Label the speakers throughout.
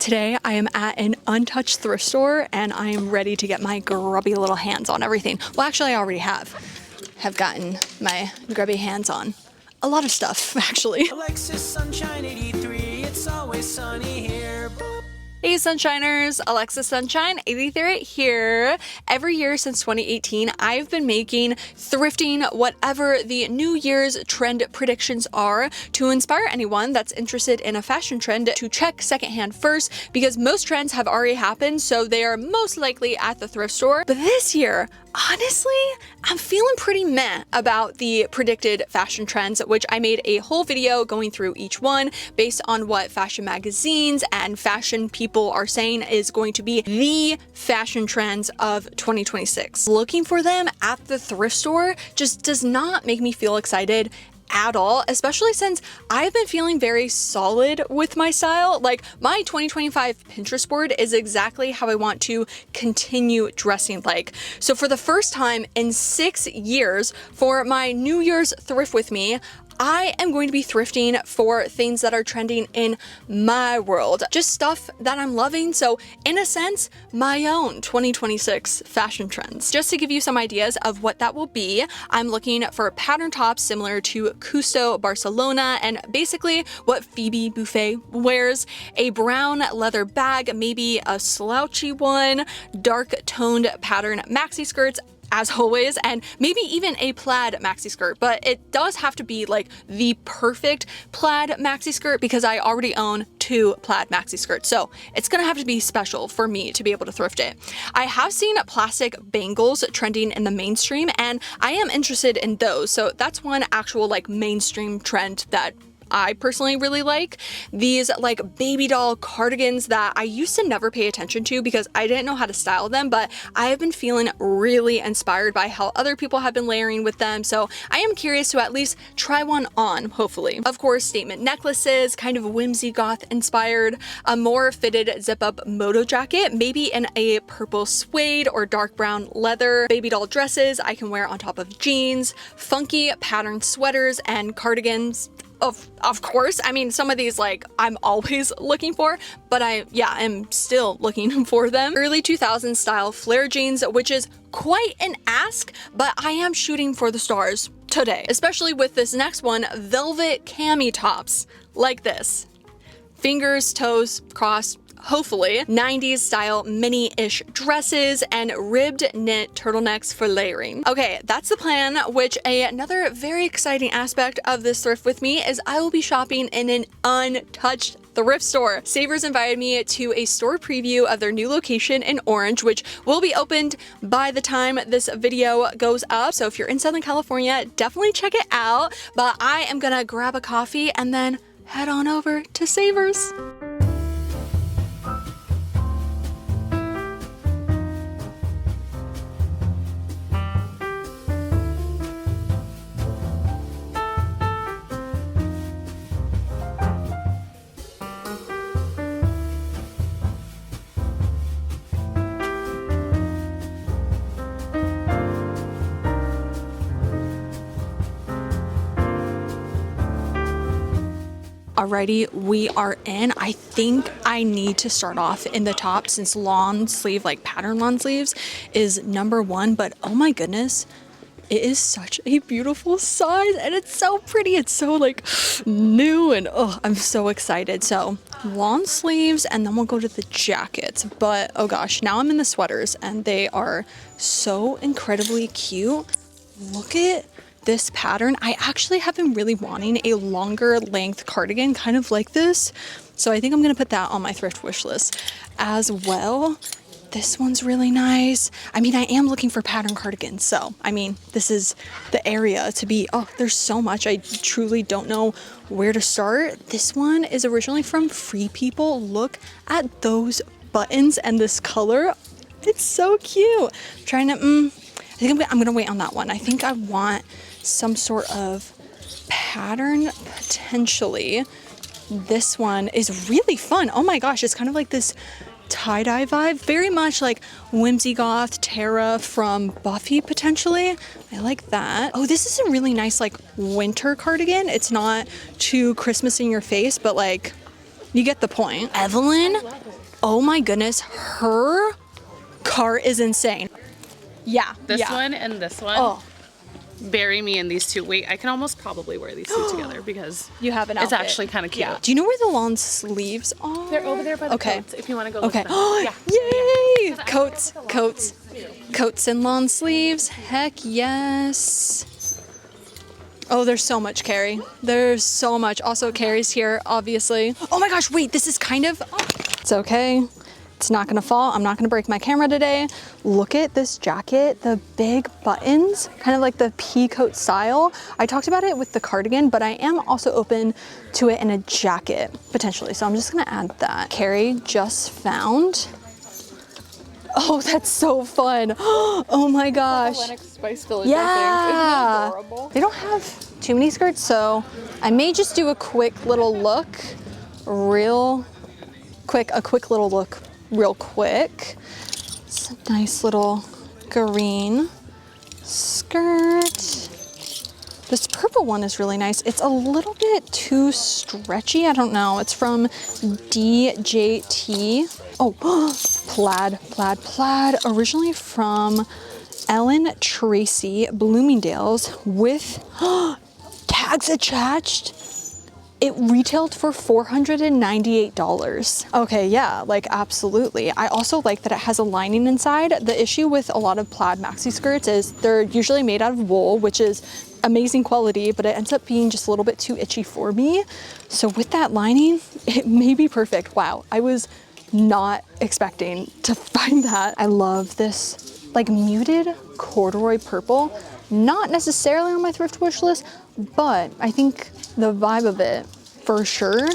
Speaker 1: Today I am at an untouched thrift store and I am ready to get my grubby little hands on everything. Well, actually I already have gotten my grubby hands on a lot of stuff, actually.
Speaker 2: Alexis Sunshine 83, it's always sunny here.
Speaker 1: Hey Sunshiners, Alexis Sunshine 83 here. Every year since 2018, I've been making thrifting whatever the New Year's trend predictions are to inspire anyone that's interested in a fashion trend to check secondhand first, because most trends have already happened, so they are most likely at the thrift store. But this year, honestly, I'm feeling pretty meh about the predicted fashion trends, which I made a whole video going through each one based on what fashion magazines and fashion people are saying is going to be the fashion trends of 2026. Looking for them at the thrift store just does not make me feel excited at all, especially since I've been feeling very solid with my style. Like, my 2025 Pinterest board is exactly how I want to continue dressing like. So for the first time in 6 years, for my New Year's thrift with me, I am going to be thrifting for things that are trending in my world. Just stuff that I'm loving. So in a sense, my own 2026 fashion trends. Just to give you some ideas of what that will be, I'm looking for pattern tops similar to Custo Barcelona and basically what Phoebe Buffet wears, a brown leather bag, maybe a slouchy one, dark toned pattern maxi skirts, as always, and maybe even a plaid maxi skirt, but it does have to be like the perfect plaid maxi skirt because I already own 2 plaid maxi skirts, so it's gonna have to be special for me to be able to thrift it. I have seen plastic bangles trending in the mainstream and I am interested in those, so that's one actual like mainstream trend that I personally really like. These like baby doll cardigans that I used to never pay attention to because I didn't know how to style them, but I have been feeling really inspired by how other people have been layering with them, so I am curious to at least try one on, hopefully. Of course, statement necklaces, kind of whimsy goth inspired, a more fitted zip up moto jacket, maybe in a purple suede or dark brown leather, baby doll dresses I can wear on top of jeans, funky patterned sweaters and cardigans. Of course, I mean, some of these like I'm always looking for, but I'm still looking for them. Early 2000s style flare jeans, which is quite an ask, but I am shooting for the stars today, especially with this next one, velvet cami tops like this. Fingers, toes crossed, hopefully. 90s style mini-ish dresses and ribbed knit turtlenecks for layering. Okay, that's the plan, which another very exciting aspect of this thrift with me is I will be shopping in an untouched thrift store. Savers invited me to a store preview of their new location in Orange, which will be opened by the time this video goes up. So if you're in Southern California, definitely check it out. But I am gonna grab a coffee and then head on over to Savers. Alrighty, we are in. I think I need to start off in the top since lawn sleeve, like pattern lawn sleeves is #1, but oh my goodness, it is such a beautiful size and it's so pretty. It's so like new and oh, I'm so excited. So lawn sleeves and then we'll go to the jackets, but oh gosh, now I'm in the sweaters and they are so incredibly cute. Look at this pattern. I actually have been really wanting a longer length cardigan kind of like this, so I think I'm gonna put that on my thrift wish list as well. This one's really nice. I mean, I am looking for pattern cardigans, so I mean, this is the area to be. Oh, there's so much. I truly don't know where to start. This one is originally from Free People. Look at those buttons and this color. It's so cute. I'm trying to I think I'm gonna wait on that one. I think I want some sort of pattern potentially. This one is really fun. Oh my gosh, it's kind of like this tie-dye vibe, very much like whimsy goth Tara from Buffy potentially. I like that. Oh, this is a really nice like winter cardigan. It's not too Christmas in your face, but like you get the point. Evelyn, Oh my goodness, her car is insane. Yeah.
Speaker 3: This one and this one.
Speaker 1: Oh.
Speaker 3: Bury me in these two. Wait, I can almost probably wear these two together because
Speaker 1: You have an
Speaker 3: it's
Speaker 1: outfit.
Speaker 3: actually kind of cute.
Speaker 1: Yeah. Do you know where the long sleeves are?
Speaker 3: They're over there by the coats, if you want to go look
Speaker 1: Okay.
Speaker 3: at them.
Speaker 1: Yay!
Speaker 3: Yeah.
Speaker 1: Coats, coats, coats and long sleeves. Heck yes. Oh, there's so much, Carrie. There's so much. Also, Carrie's here, obviously. Oh my gosh, wait, this is kind of... It's okay. It's not gonna fall. I'm not gonna break my camera today. Look at this jacket, the big buttons, kind of like the pea coat style. I talked about it with the cardigan, but I am also open to it in a jacket, potentially. So I'm just gonna add that. Carrie just found... Oh, that's so fun. Oh my gosh.
Speaker 3: Spice Village,
Speaker 1: Yeah. They don't have too many skirts, so I may just do a quick little look, real quick. It's a nice little green skirt. This purple one is really nice. It's a little bit too stretchy. I don't know. It's from DJT. Oh, plaid. Originally from Ellen Tracy Bloomingdale's with tags attached. It retailed for $498. Okay, yeah, like absolutely. I also like that it has a lining inside. The issue with a lot of plaid maxi skirts is they're usually made out of wool, which is amazing quality, but it ends up being just a little bit too itchy for me. So with that lining, it may be perfect. Wow, I was not expecting to find that. I love this like muted corduroy purple. Not necessarily on my thrift wish list, but I think the vibe of it for sure.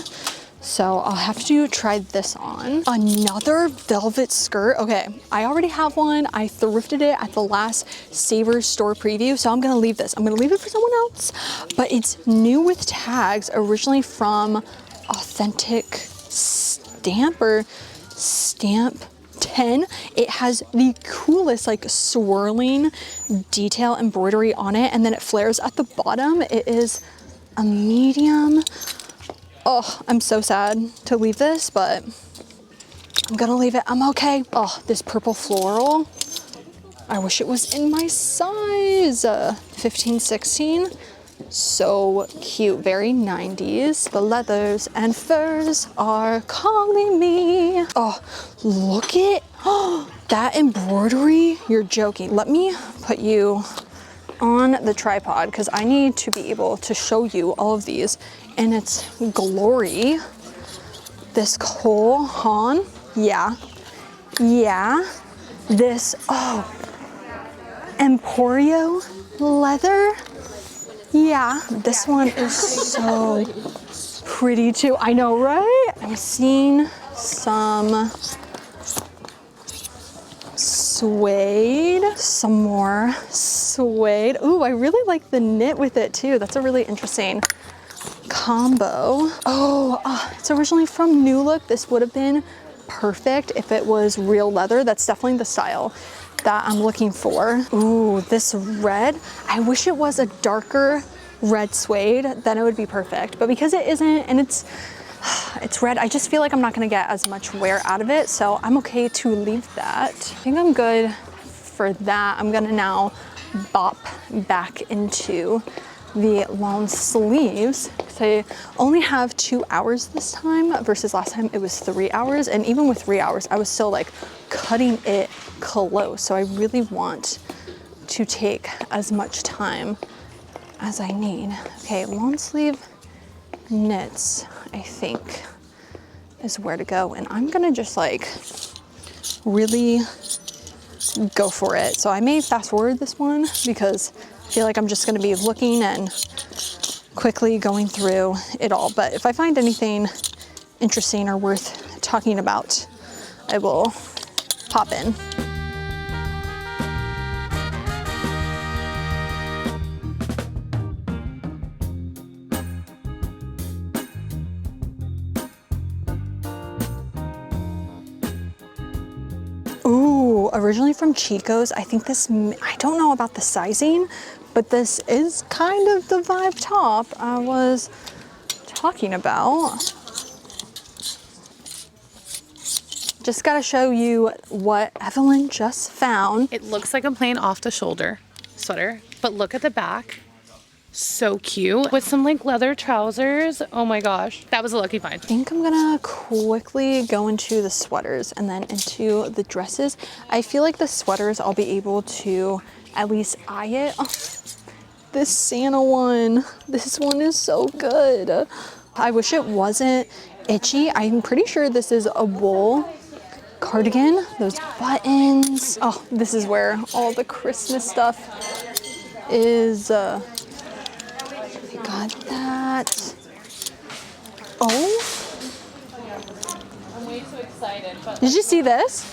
Speaker 1: So I'll have to try this on. Another velvet skirt. Okay, I already have one. I thrifted it at the last Savers store preview, so I'm gonna leave this. I'm gonna leave it for someone else, but it's new with tags, originally from Authentic Stamp or Stamp 10. It has the coolest like swirling detail embroidery on it, and then it flares at the bottom. It is a medium. Oh, I'm so sad to leave this, but I'm gonna leave it. I'm okay. Oh, this purple floral. I wish it was in my size. 15, 16. So cute, very 90s. The leathers and furs are calling me. Oh, look at that embroidery. You're joking. Let me put you on the tripod because I need to be able to show you all of these in its glory. This Cole Haan, yeah. This, Emporio leather. Yeah, this one is so pretty too. I know, right? I'm seeing some suede, some more suede. Ooh, I really like the knit with it too. That's a really interesting combo. It's originally from New Look. This would have been perfect if it was real leather. That's definitely the style that I'm looking for. Ooh, this red. I wish it was a darker red suede, then it would be perfect. But because it isn't, and it's red, I just feel like I'm not gonna get as much wear out of it, so I'm okay to leave that. I think I'm good for that. I'm gonna now bop back into the long sleeves. So I only have 2 hours this time versus last time it was 3 hours. And even with 3 hours, I was still like cutting it close. So I really want to take as much time as I need. Okay, long sleeve knits, I think is where to go. And I'm gonna just like really go for it. So I may fast forward this one because I feel like I'm just gonna be looking and quickly going through it all. But if I find anything interesting or worth talking about, I will pop in. Ooh, originally from Chico's. I think this, I don't know about the sizing, but this is kind of the vibe top I was talking about. Just just gotta show you what Evelyn just found.
Speaker 3: It looks like a plain off the shoulder sweater, but look at the back. So cute with some like leather trousers. Oh my gosh, that was a lucky find.
Speaker 1: I think I'm gonna quickly go into the sweaters and then into the dresses. I feel like the sweaters I'll be able to at least eye it. Oh, this Santa one, this one is so good. I wish it wasn't itchy. I'm pretty sure this is a wool cardigan. Those buttons. Oh, this is where all the Christmas stuff is. I got that. Oh.
Speaker 3: I'm way too excited. But
Speaker 1: Did you see this?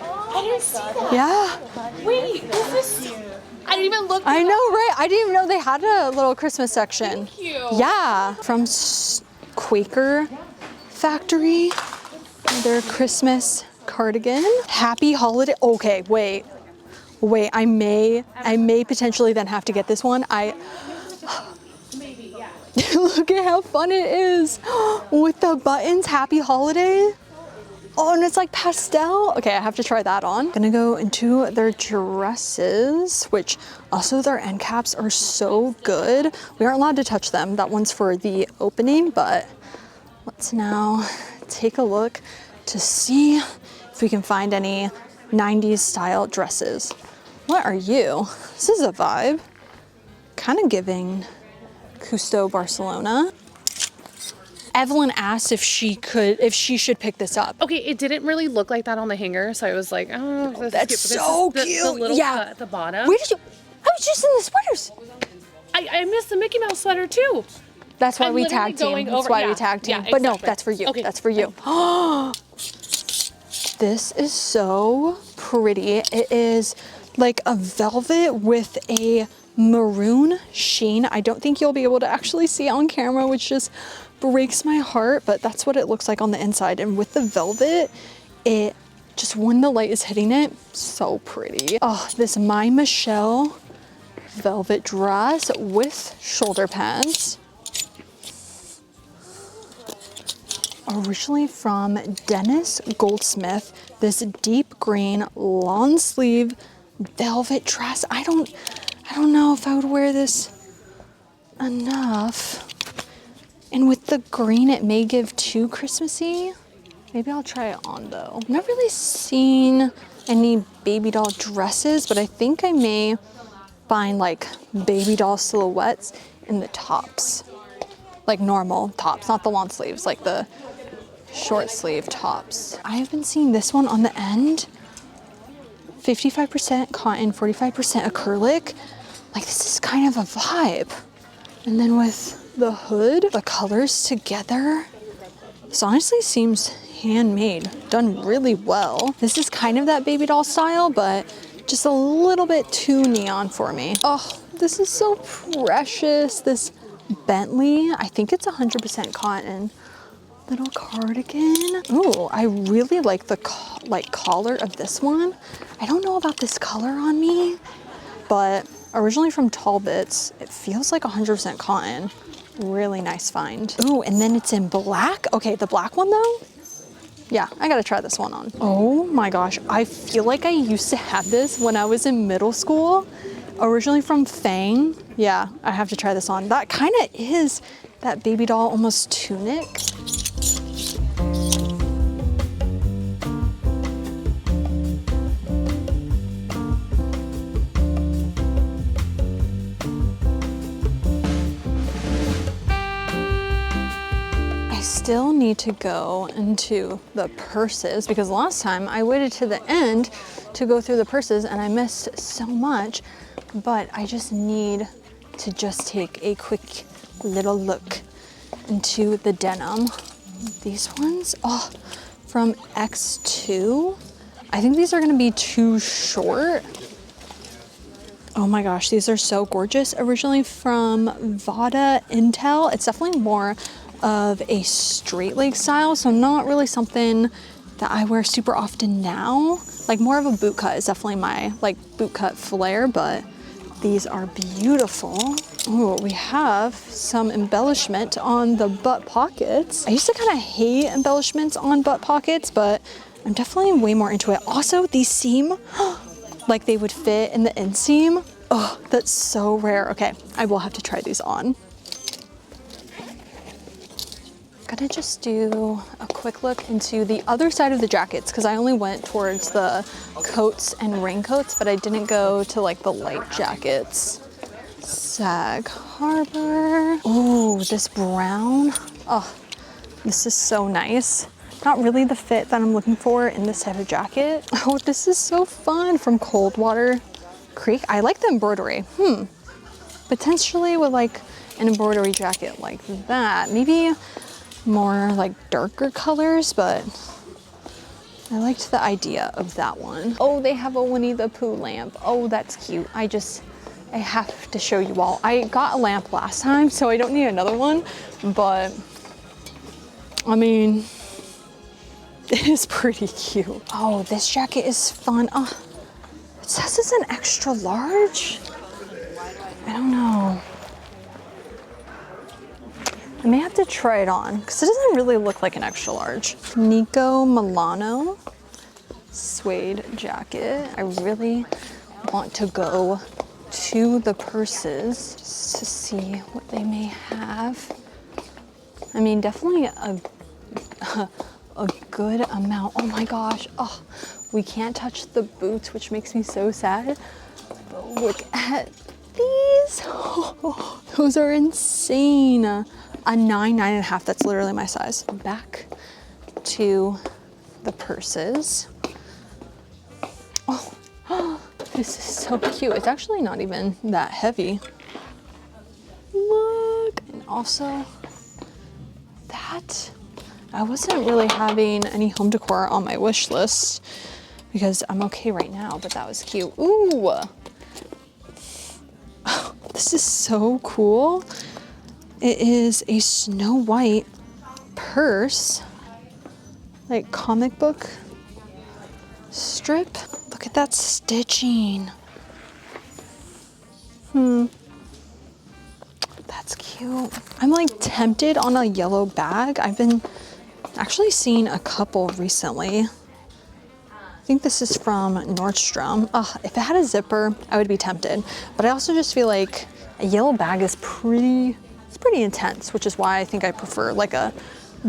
Speaker 3: I didn't see that.
Speaker 1: Yeah.
Speaker 3: Wait, is this? I didn't even look.
Speaker 1: I know, right? I didn't even know they had a little Christmas section.
Speaker 3: Thank you.
Speaker 1: Yeah. From Quaker Factory. Their Christmas cardigan. Happy holiday. Okay, wait. I may potentially then have to get this one.
Speaker 3: Maybe, yeah.
Speaker 1: Look at how fun it is with the buttons. Happy holiday. Oh, and it's like pastel. Okay, I have to try that on. Gonna go into their dresses, which also their end caps are so good. We aren't allowed to touch them. That one's for the opening, but let's now take a look to see if we can find any 90s style dresses. What are you? This is a vibe. Kind of giving Custo Barcelona. Evelyn asked if she should pick this up.
Speaker 3: Okay, it didn't really look like that on the hanger, so I was like, oh, this
Speaker 1: That's
Speaker 3: is cute. But
Speaker 1: so
Speaker 3: this is
Speaker 1: cute.
Speaker 3: the little
Speaker 1: Yeah.
Speaker 3: cut at the bottom.
Speaker 1: Where did you? I was just in the sweaters.
Speaker 3: I missed the Mickey Mouse sweater too.
Speaker 1: That's why
Speaker 3: I'm
Speaker 1: we
Speaker 3: literally
Speaker 1: tag team.
Speaker 3: going
Speaker 1: That's
Speaker 3: over-
Speaker 1: why
Speaker 3: yeah,
Speaker 1: we tag team.
Speaker 3: yeah,
Speaker 1: But no,
Speaker 3: exactly.
Speaker 1: that's for you.
Speaker 3: Okay.
Speaker 1: That's for you. This is so pretty. It is like a velvet with a maroon sheen. I don't think you'll be able to actually see it on camera, which just breaks my heart, but that's what it looks like on the inside. And with the velvet, it just, when the light is hitting it, so pretty. Oh, this My Michelle velvet dress with shoulder pads. Originally from Dennis Goldsmith, this deep green long sleeve velvet dress. I don't know if I would wear this enough. And with the green, it may give too Christmassy. Maybe I'll try it on though. I've not really seen any baby doll dresses, but I think I may find like baby doll silhouettes in the tops. Like normal tops, not the long sleeves, like the short sleeve tops. I have been seeing this one on the end. 55% cotton, 45% acrylic. Like this is kind of a vibe. And then with the hood, the colors together, this honestly seems handmade, done really well. This is kind of that baby doll style, but just a little bit too neon for me. Oh, this is so precious. This Bentley, I think it's 100% cotton. Little cardigan. Ooh, I really like the collar of this one. I don't know about this color on me, but originally from Talbot's, it feels like 100% cotton. Really nice find. Ooh, and then it's in black. Okay, the black one though, yeah, I gotta try this one on. Oh my gosh, I feel like I used to have this when I was in middle school. Originally from Fang. Yeah, I have to try this on. That kind of is that baby doll almost tunic. Still need to go into the purses because last time I waited to the end to go through the purses and I missed so much, but I just need to just take a quick little look into the denim. These ones, oh, from X2. I think these are gonna be too short. Oh my gosh, these are so gorgeous. Originally from Vada Intel. It's definitely more of a straight leg style, so not really something that I wear super often now. Like more of a boot cut is definitely my like boot cut flair, but These are beautiful. Oh, we have some embellishment on the butt pockets. I used to kind of hate embellishments on butt pockets, but I'm definitely way more into it. Also, these seem like they would fit in the inseam. Oh, that's so rare. Okay, I will have to try these on. Gonna just do a quick look into the other side of the jackets because I only went towards the coats and raincoats, but I didn't go to like the light jackets. Sag Harbor. Ooh, this brown. Oh, this is so nice. Not really the fit that I'm looking for in this type of jacket. Oh, this is so fun from Coldwater Creek. I like the embroidery. Potentially with like an embroidery jacket like that. Maybe more like darker colors, but I liked the idea of that one. Oh, they have a Winnie the Pooh lamp. Oh, that's cute. I have to show you all. I got a lamp last time, so I don't need another one, but I mean, it is pretty cute. Oh, this jacket is fun. Oh, it says it's an extra large. I don't know. I may have to try it on because it doesn't really look like an extra large. Nico Milano suede jacket. I really want to go to the purses just to see what they may have. I mean, definitely a good amount. Oh my gosh. Oh, we can't touch the boots, which makes me so sad. But look at these. Oh, those are insane. A 9.5, that's literally my size. Back to the purses. Oh, this is so cute. It's actually not even that heavy. Look, and also that. I wasn't really having any home decor on my wish list because I'm okay right now, but that was cute. Ooh, oh, this is so cool. It is a Snow White purse, like comic book strip. Look at that stitching. That's cute. I'm like tempted on a yellow bag. I've been actually seeing a couple recently. I think this is from Nordstrom. If it had a zipper, I would be tempted. But I also just feel like a yellow bag is pretty intense, which is why I think I prefer like a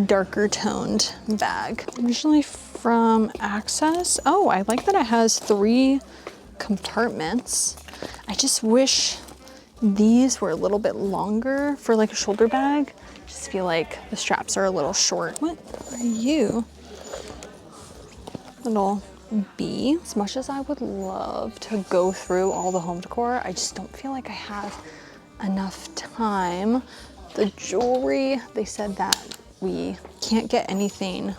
Speaker 1: darker toned bag. Originally from Access. Oh, I like that it has 3 compartments. I just wish these were a little bit longer for like a shoulder bag. Just feel like the straps are a little short. What are you? Little bee. As much as I would love to go through all the home decor, I just don't feel like I have enough time. The jewelry, they said that we can't get anything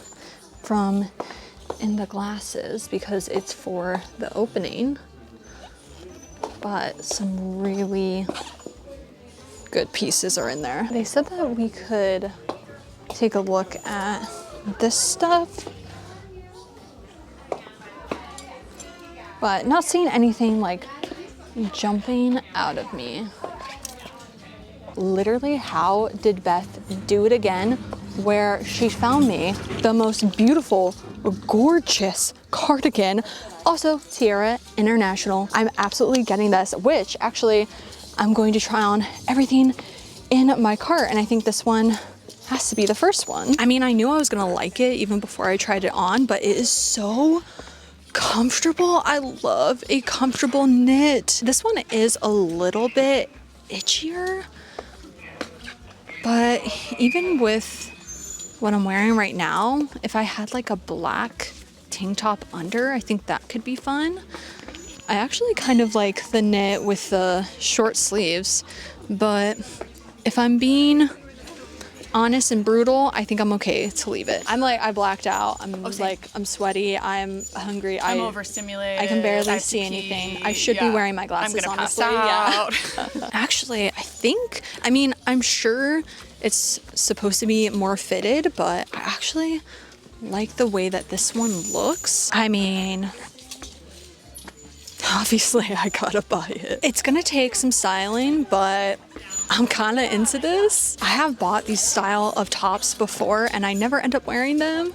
Speaker 1: from in the glasses because it's for the opening, but some really good pieces are in there. They said that we could take a look at this stuff, but not seeing anything like jumping out of me. Literally, how did Beth do it again where she found me the most beautiful, gorgeous cardigan, also Tierra International. I'm absolutely getting this, which actually I'm going to try on everything in my cart, and I think this one has to be the first one. I mean, I knew I was gonna like it even before I tried it on, but it is so comfortable. I love a comfortable knit. This one is a little bit itchier, but even with what I'm wearing right now, if I had like a black tank top under, I think that could be fun. I actually kind of like the knit with the short sleeves, but if I'm being honest and brutal, I think I'm okay to leave it. I'm like, I blacked out. I'm sweaty. I'm hungry.
Speaker 3: I'm overstimulated.
Speaker 1: I can barely see anything. I should be wearing my glasses,
Speaker 3: I'm gonna
Speaker 1: honestly.
Speaker 3: pass out.
Speaker 1: Yeah. Actually, I mean, I'm sure it's supposed to be more fitted, but I actually like the way that this one looks. I mean, Obviously, I gotta buy it. It's gonna take some styling, but I'm kind of into this. I have bought these style of tops before and I never end up wearing them.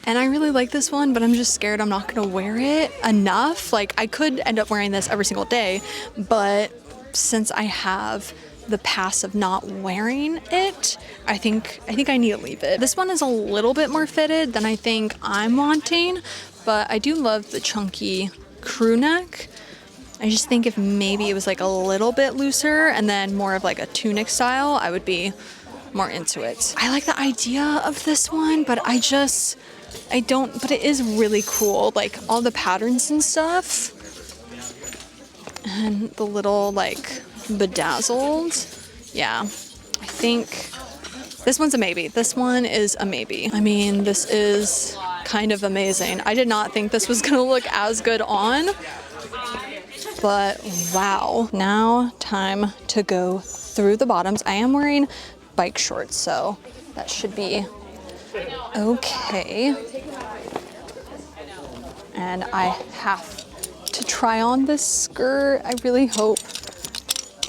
Speaker 1: And I really like this one, but I'm just scared I'm not gonna wear it enough. Like, I could end up wearing this every single day, but since I have the past of not wearing it, I think I need to leave it. This one is a little bit more fitted than I think I'm wanting, but I do love the chunky crew neck. I just think if maybe it was like a little bit looser and then more of like a tunic style, I would be more into it. I like the idea of this one, but but it is really cool. Like all the patterns and stuff and the little like bedazzled. Yeah, I think this one's a maybe. This one is a maybe. I mean, this is kind of amazing. I did not think this was gonna look as good on, but wow. Now time to go through the bottoms. I am wearing bike shorts, so that should be okay. And I have to try on this skirt. I really hope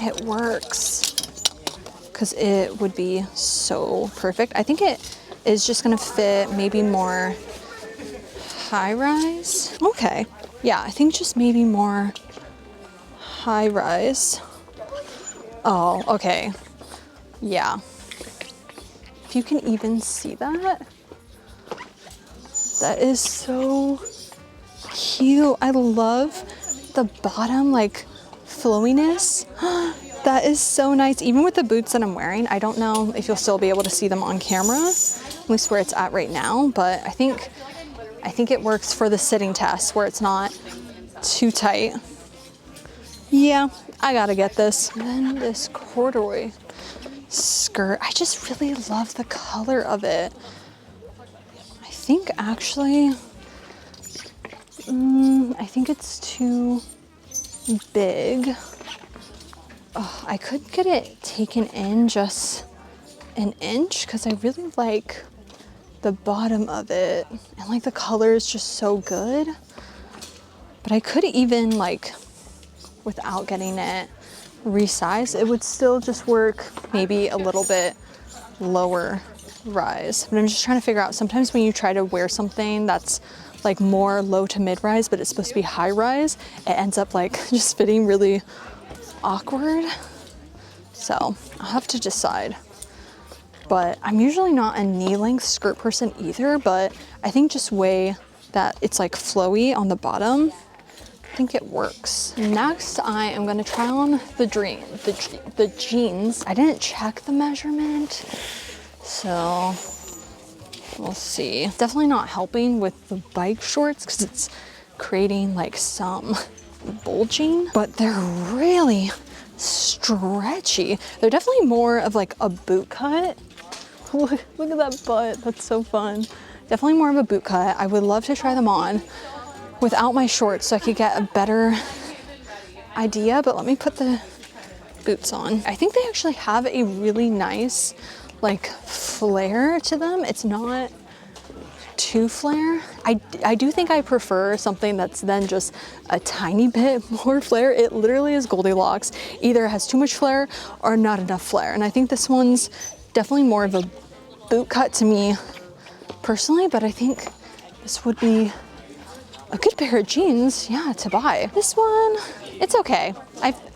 Speaker 1: it works because it would be so perfect. I think it is just gonna fit maybe more high rise. Okay, yeah, I think just maybe more high rise. Oh, okay, yeah. If you can even see that, that is so cute. I love the bottom like flowiness. That is so nice. Even with the boots that I'm wearing, I don't know if you'll still be able to see them on camera, at least where it's at right now, but I think it works for the sitting test where it's not too tight. Yeah, I gotta get this. And then this corduroy skirt, I just really love the color of it. I think actually, I think it's too big. Oh, I could get it taken in just an inch because I really like the bottom of it and like the color is just so good. But I could even like, without getting it resized, it would still just work maybe a little bit lower rise. But I'm just trying to figure out, sometimes when you try to wear something that's like more low to mid rise, but it's supposed to be high rise, it ends up like just fitting really awkward. So I'll have to decide. But I'm usually not a knee length skirt person either, but I think just way that it's like flowy on the bottom, I think it works. Next, I am gonna try on the jeans. I didn't check the measurement, so we'll see. Definitely not helping with the bike shorts because it's creating like some bulging, but they're really stretchy. They're definitely more of like a boot cut. Look at that butt, that's so fun. Definitely more of a boot cut. I would love to try them on without my shorts so I could get a better idea, but let me put the boots on. I think they actually have a really nice like flare to them. It's not too flare. I do think I prefer something that's then just a tiny bit more flare. It literally is Goldilocks. Either it has too much flare or not enough flare. And I think this one's definitely more of a boot cut to me personally, but I think this would be a good pair of jeans, yeah, to buy. This one, it's okay.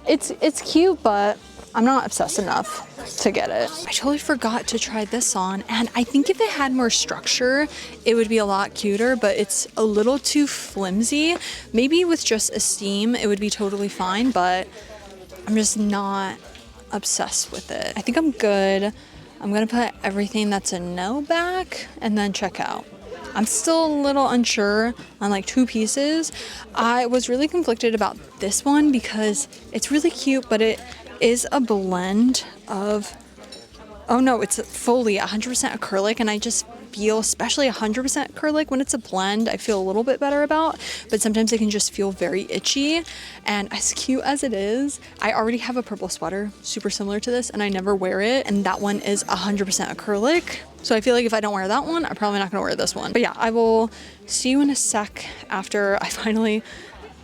Speaker 1: It's cute, but I'm not obsessed enough to get it. I totally forgot to try this on, and I think if it had more structure, it would be a lot cuter, but it's a little too flimsy. Maybe with just a seam, it would be totally fine, but I'm just not obsessed with it. I think I'm good. I'm gonna put everything that's a no back and then check out. I'm still a little unsure on like two pieces. I was really conflicted about this one because it's really cute, but it is a blend of, oh no, it's fully 100% acrylic, and I just feel, especially 100% acrylic, when it's a blend, I feel a little bit better about, but sometimes it can just feel very itchy. And as cute as it is, I already have a purple sweater super similar to this and I never wear it, and that one is 100% acrylic. So I feel like if I don't wear that one, I'm probably not gonna wear this one. But yeah, I will see you in a sec after I finally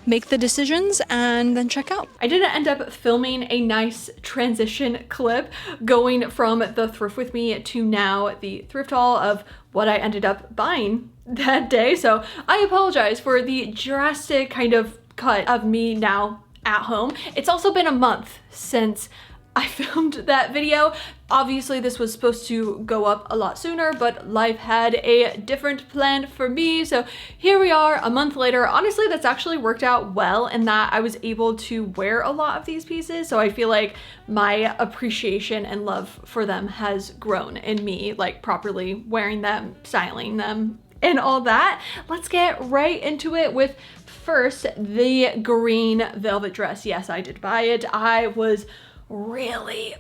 Speaker 1: make the decisions and then check out. I didn't end up filming a nice transition clip going from the thrift with me to now the thrift haul of what I ended up buying that day. So I apologize for the drastic kind of cut of me now at home. It's also been a month since I filmed that video. Obviously this was supposed to go up a lot sooner, but life had a different plan for me. So here we are a month later. Honestly, that's actually worked out well in that I was able to wear a lot of these pieces. So I feel like my appreciation and love for them has grown in me, like properly wearing them, styling them, and all that. Let's get right into it with first the green velvet dress. Yes, I did buy it. I was really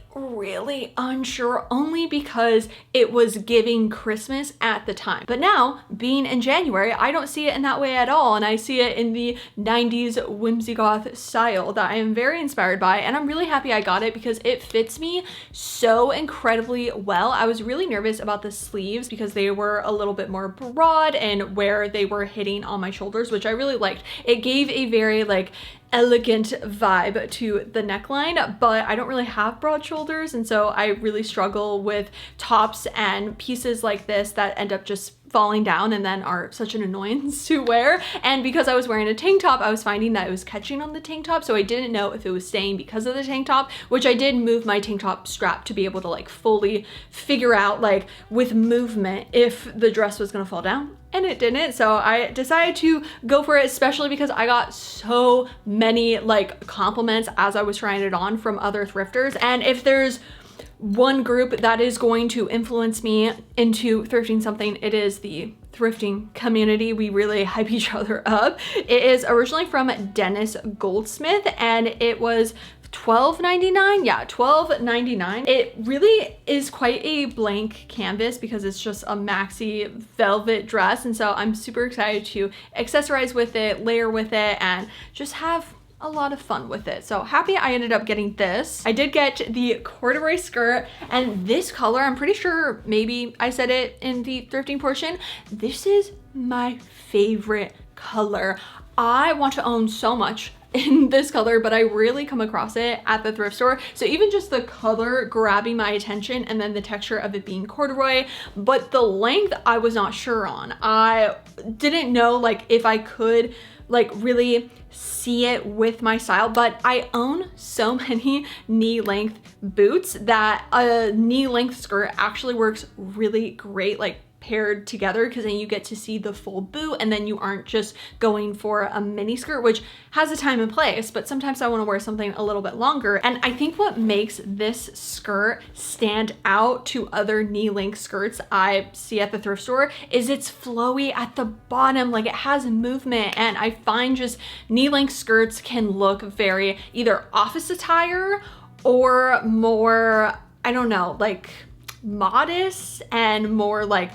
Speaker 1: unsure only because it was giving Christmas at the time. But now, being in January, I don't see it in that way at all, and I see it in the 90s whimsy goth style that I am very inspired by, and I'm really happy I got it because it fits me so incredibly well. I was really nervous about the sleeves because they were a little bit more broad and where they were hitting on my shoulders, which I really liked. It gave a very like elegant vibe to the neckline, but I don't really have broad shoulders, and so I really struggle with tops and pieces like this that end up just falling down and then are such an annoyance to wear. And because I was wearing a tank top, I was finding that it was catching on the tank top, so I didn't know if it was staying because of the tank top, which I did move my tank top strap to be able to like fully figure out like with movement if the dress was gonna fall down, and it didn't. So I decided to go for it, especially because I got so many like compliments as I was trying it on from other thrifters. And if there's one group that is going to influence me into thrifting something, it is the thrifting community. We really hype each other up. It is originally from Dennis Goldsmith, and it was $12.99. Yeah, $12.99. It really is quite a blank canvas because it's just a maxi velvet dress, and so I'm super excited to accessorize with it, layer with it, and just have a lot of fun with it. So happy I ended up getting this. I did get the corduroy skirt, and this color, I'm pretty sure maybe I said it in the thrifting portion, this is my favorite color. I want to own so much in this color, but I rarely come across it at the thrift store. So even just the color grabbing my attention, and then the texture of it being corduroy, but the length I was not sure on. I didn't know like if I could like really see it with my style, but I own so many knee length boots that a knee length skirt actually works really great, like paired together, because then you get to see the full boot and then you aren't just going for a mini skirt, which has a time and place, but sometimes I want to wear something a little bit longer. And I think what makes this skirt stand out to other knee length skirts I see at the thrift store is it's flowy at the bottom, like it has movement. And I find just knee length skirts can look very either office attire or more, I don't know, like modest and more like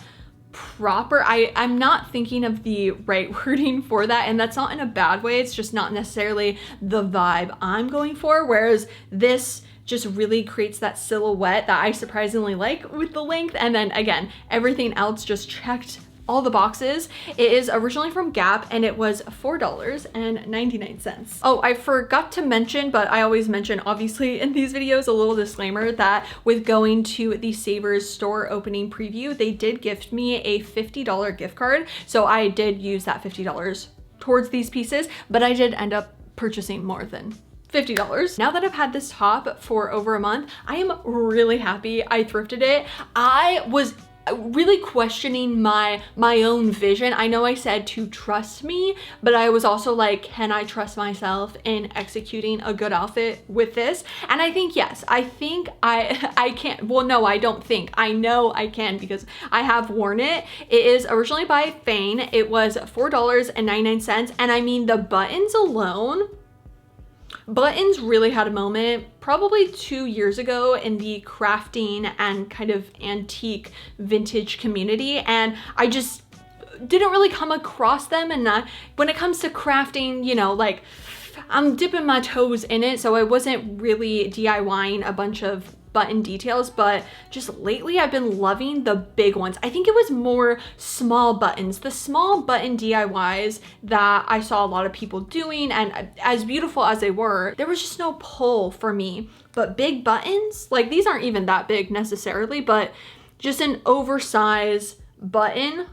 Speaker 1: proper. I'm not thinking of the right wording for that, and that's not in a bad way. It's just not necessarily the vibe I'm going for, whereas this just really creates that silhouette that I surprisingly like with the length. And then again, everything else just checked all the boxes. It is originally from Gap, and it was $4.99. Oh, I forgot to mention, but I always mention obviously in these videos, a little disclaimer that with going to the Savers store opening preview, they did gift me a $50 gift card. So I did use that $50 towards these pieces, but I did end up purchasing more than $50. Now that I've had this top for over a month, I am really happy I thrifted it. I was really questioning my own vision. I know I said to trust me, but I was also like, can I trust myself in executing a good outfit with this? And I think yes, I think I can. Well, no, I don't think. I know I can because I have worn it. It is originally by Fane. It was $4.99, and I mean the buttons alone, buttons really had a moment probably 2 years ago in the crafting and kind of antique vintage community, and I just didn't really come across them. And when it comes to crafting, you know, like I'm dipping my toes in it, so I wasn't really DIYing a bunch of button details, but just lately I've been loving the big ones. I think it was more small buttons, the small button DIYs that I saw a lot of people doing, and as beautiful as they were, there was just no pull for me. But big buttons, like these aren't even that big necessarily, but just an oversized button,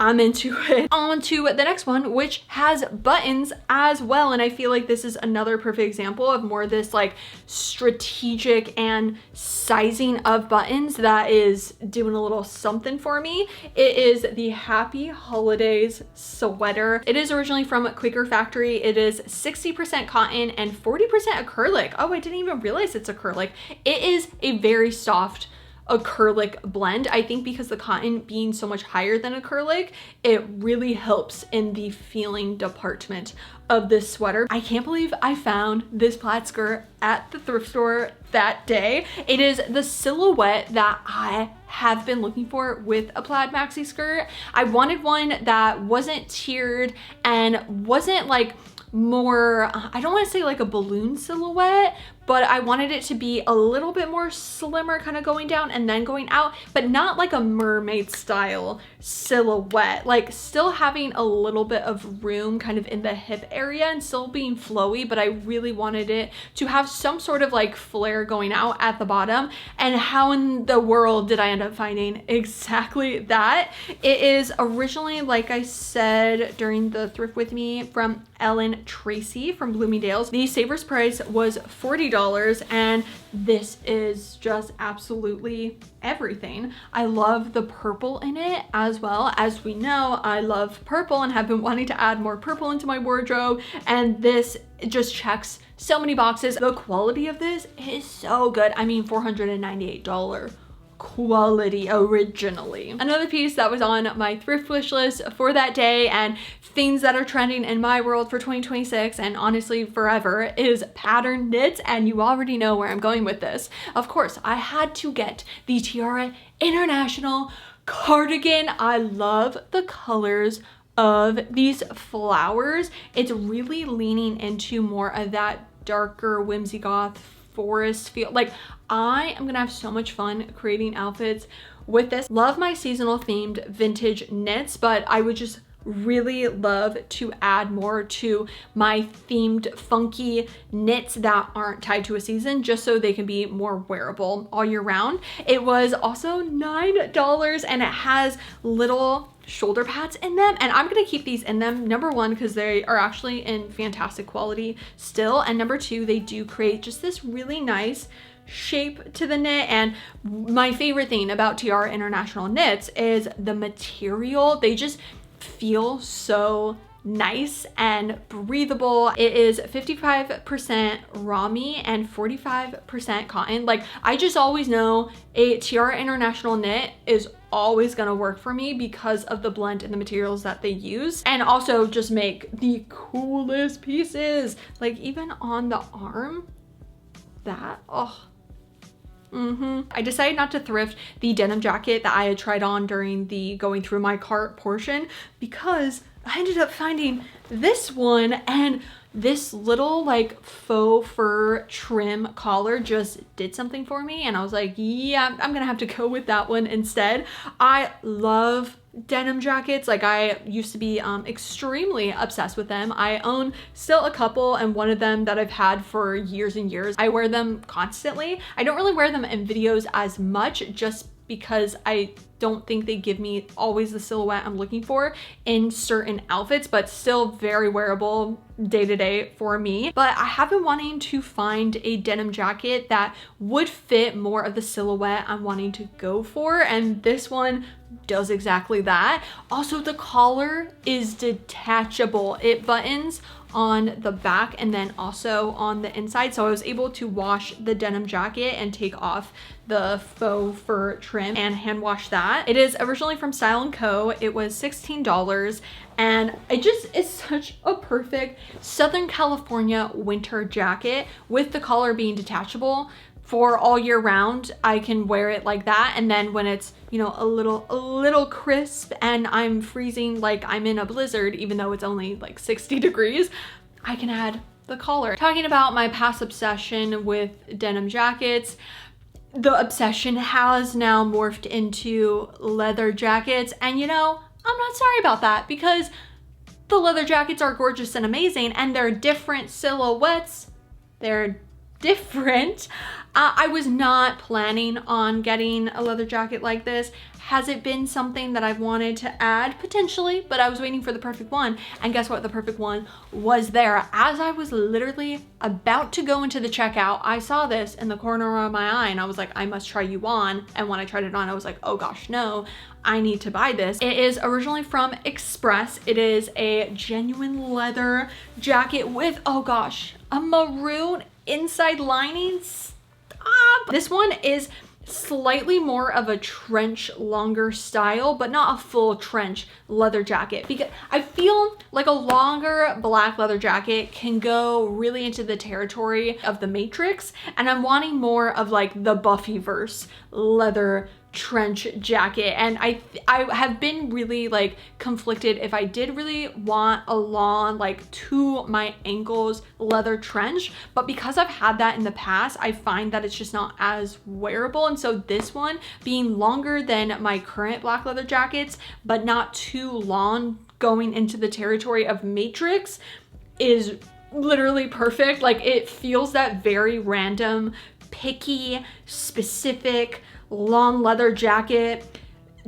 Speaker 1: I'm into it. On to the next one, which has buttons as well. And I feel like this is another perfect example of more this like strategic and sizing of buttons that is doing a little something for me. It is the Happy Holidays sweater. It is originally from Quaker Factory. It is 60% cotton and 40% acrylic. Oh, I didn't even realize it's acrylic. It is a very soft acrylic blend. I think because the cotton being so much higher than acrylic, it really helps in the feeling department of this sweater. I can't believe I found this plaid skirt at the thrift store that day. It is the silhouette that I have been looking for with a plaid maxi skirt. I wanted one that wasn't tiered and wasn't like more, I don't want to say like a balloon silhouette, but I wanted it to be a little bit more slimmer, kind of going down and then going out, but not like a mermaid style silhouette, like still having a little bit of room kind of in the hip area and still being flowy, but I really wanted it to have some sort of like flare going out at the bottom. And how in the world did I end up finding exactly that? It is originally, like I said during the thrift with me, from Ellen Tracy from Bloomingdale's. The Savers price was $40, and this is just absolutely everything. I love the purple in it as well. As we know, I love purple and have been wanting to add more purple into my wardrobe, and this just checks so many boxes. The quality of this is so good. I mean, $498 quality originally. Another piece that was on my thrift wish list for that day and things that are trending in my world for 2026 and honestly forever is pattern knits, and you already know where I'm going with this. Of course, I had to get the Tiara International cardigan. I love the colors of these flowers. It's really leaning into more of that darker whimsy goth forest feel. Like, I am gonna have so much fun creating outfits with this. Love my seasonal themed vintage knits, but I would just really love to add more to my themed funky knits that aren't tied to a season, just so they can be more wearable all year round. It was also $9 and it has little shoulder pads in them, and I'm gonna keep these in them. Number one, because they are actually in fantastic quality still, and number two, they do create just this really nice shape to the knit. And my favorite thing about Tiara International knits is the material. They just feel so nice and breathable. It is 55% Rami and 45% cotton. Like, I just always know a Tiara International knit is always gonna work for me because of the blend and the materials that they use, and also just make the coolest pieces. Like, even on the arm, that, oh. I decided not to thrift the denim jacket that I had tried on during the going through my cart portion, because I ended up finding this one, and this little like faux fur trim collar just did something for me, and I was like, yeah, I'm gonna have to go with that one instead. I love denim jackets. Like, I used to be extremely obsessed with them. I own still a couple, and one of them that I've had for years and years. I wear them constantly. I don't really wear them in videos as much, just because I don't think they give me always the silhouette I'm looking for in certain outfits, but still very wearable day to day for me. But I have been wanting to find a denim jacket that would fit more of the silhouette I'm wanting to go for, and this one does exactly that. Also, the collar is detachable. It buttons on the back and then also on the inside, so I was able to wash the denim jacket and take off the faux fur trim and hand wash that. It is originally from Style & Co. It was $16, and it just is such a perfect Southern California winter jacket with the collar being detachable. For all year round, I can wear it like that, and then when it's, you know, a little crisp and I'm freezing like I'm in a blizzard, even though it's only like 60 degrees, I can add the collar. Talking about my past obsession with denim jackets, the obsession has now morphed into leather jackets. And you know, I'm not sorry about that, because the leather jackets are gorgeous and amazing, and they're different silhouettes. They're different. I was not planning on getting a leather jacket like this. Has it been something that I've wanted to add? Potentially, but I was waiting for the perfect one. And guess what? The perfect one was there. As I was literally about to go into the checkout, I saw this in the corner of my eye and I was like, I must try you on. And when I tried it on, I was like, oh gosh, no, I need to buy this. It is originally from Express. It is a genuine leather jacket with, oh gosh, a maroon inside lining. Stop. This one is slightly more of a trench longer style, but not a full trench leather jacket, because I feel like a longer black leather jacket can go really into the territory of the Matrix, and I'm wanting more of like the Buffyverse leather trench jacket. And I have been really like conflicted if I did really want a long, like to my ankles leather trench, but because I've had that in the past, I find that it's just not as wearable. And so this one being longer than my current black leather jackets, but not too long going into the territory of Matrix, is literally perfect. Like, it feels that very random, picky, specific long leather jacket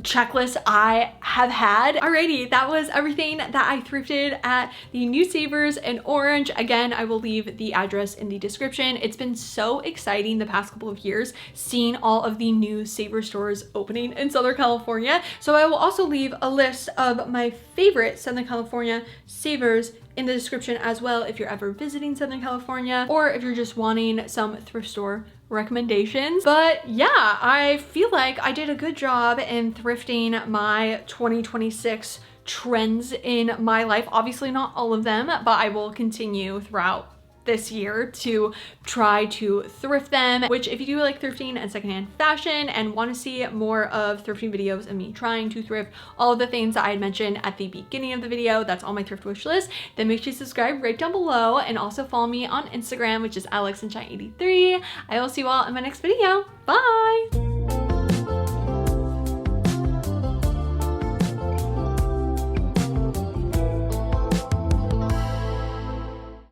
Speaker 1: checklist I have had. Alrighty, that was everything that I thrifted at the new Savers in Orange. Again, I will leave the address in the description. It's been so exciting the past couple of years seeing all of the new Savers stores opening in Southern California. So I will also leave a list of my favorite Southern California Savers in the description as well, if you're ever visiting Southern California or if you're just wanting some thrift store recommendations. But yeah, I feel like I did a good job in thrifting my 2026 trends in my life. Obviously not all of them, but I will continue throughout this year to try to thrift them, which if you do like thrifting and secondhand fashion and want to see more of thrifting videos and me trying to thrift all of the things that I had mentioned at the beginning of the video, that's on my thrift wish list, then make sure you subscribe right down below and also follow me on Instagram, which is alexsunshine83. I will see you all in my next video. Bye!